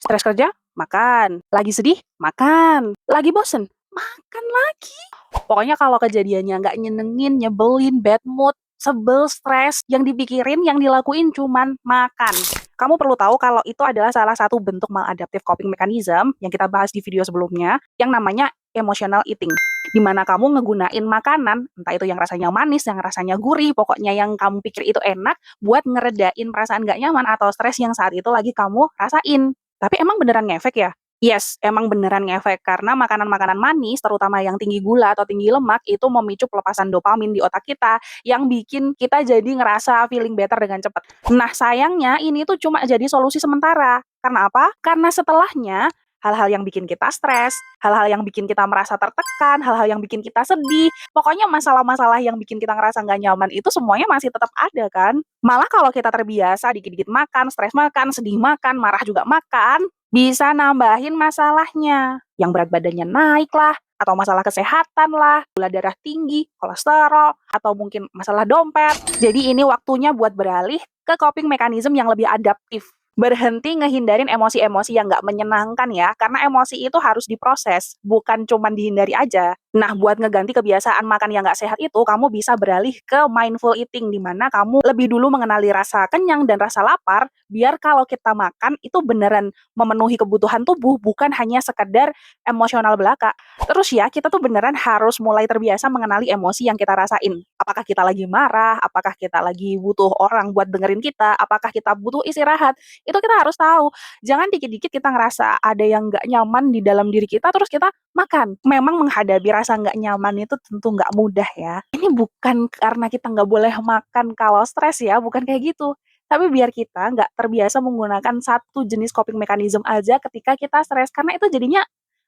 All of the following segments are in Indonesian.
Stres kerja? Makan. Lagi sedih? Makan. Lagi bosen? Makan lagi. Pokoknya kalau kejadiannya nggak nyenengin, nyebelin, bad mood, sebel, stres, yang dipikirin, yang dilakuin cuman makan. Kamu perlu tahu kalau itu adalah salah satu bentuk maladaptive coping mechanism yang kita bahas di video sebelumnya, yang namanya emotional eating. Di mana kamu ngegunain makanan, entah itu yang rasanya manis, yang rasanya gurih, pokoknya yang kamu pikir itu enak, buat ngeredain perasaan nggak nyaman atau stres yang saat itu lagi kamu rasain. Tapi emang beneran ngefek ya? Yes, emang beneran ngefek karena makanan-makanan manis, terutama yang tinggi gula atau tinggi lemak, itu memicu pelepasan dopamin di otak kita yang bikin kita jadi ngerasa feeling better dengan cepat. Nah, sayangnya ini tuh cuma jadi solusi sementara. Karena apa? Karena setelahnya hal-hal yang bikin kita stres, hal-hal yang bikin kita merasa tertekan, hal-hal yang bikin kita sedih, pokoknya masalah-masalah yang bikin kita ngerasa nggak nyaman itu semuanya masih tetap ada kan? Malah kalau kita terbiasa dikit-dikit makan, stres makan, sedih makan, marah juga makan, bisa nambahin masalahnya. Yang berat badannya naik lah, atau masalah kesehatan lah, gula darah tinggi, kolesterol, atau mungkin masalah dompet. Jadi ini waktunya buat beralih ke coping mechanism yang lebih adaptif. Berhenti ngehindarin emosi-emosi yang nggak menyenangkan ya, karena emosi itu harus diproses, bukan cuman dihindari aja. Nah, buat ngeganti kebiasaan makan yang nggak sehat itu, kamu bisa beralih ke mindful eating, di mana kamu lebih dulu mengenali rasa kenyang dan rasa lapar, biar kalau kita makan itu beneran memenuhi kebutuhan tubuh, bukan hanya sekedar emosional belaka. Terus ya, kita tuh beneran harus mulai terbiasa mengenali emosi yang kita rasain. Apakah kita lagi marah, apakah kita lagi butuh orang buat dengerin kita, apakah kita butuh istirahat, itu kita harus tahu. Jangan dikit-dikit kita ngerasa ada yang nggak nyaman di dalam diri kita, terus kita makan. Memang menghadapi rasa nggak nyaman itu tentu nggak mudah ya. Ini bukan karena kita nggak boleh makan kalau stres ya, bukan kayak gitu. Tapi biar kita nggak terbiasa menggunakan satu jenis coping mechanism aja ketika kita stres, karena itu jadinya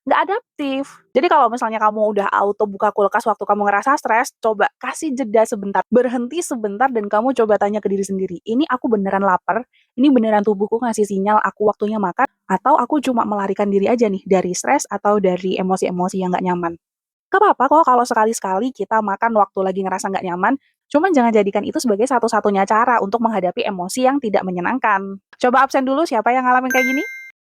nggak adaptif. Jadi kalau misalnya kamu udah auto buka kulkas waktu kamu ngerasa stres, coba kasih jeda sebentar, berhenti sebentar dan kamu coba tanya ke diri sendiri, ini aku beneran lapar? Ini beneran tubuhku ngasih sinyal aku waktunya makan? Atau aku cuma melarikan diri aja nih dari stres atau dari emosi-emosi yang nggak nyaman? Gak apa-apa kok kalau sekali-sekali kita makan waktu lagi ngerasa nggak nyaman, cuman jangan jadikan itu sebagai satu-satunya cara untuk menghadapi emosi yang tidak menyenangkan. Coba absen dulu siapa yang ngalamin kayak gini?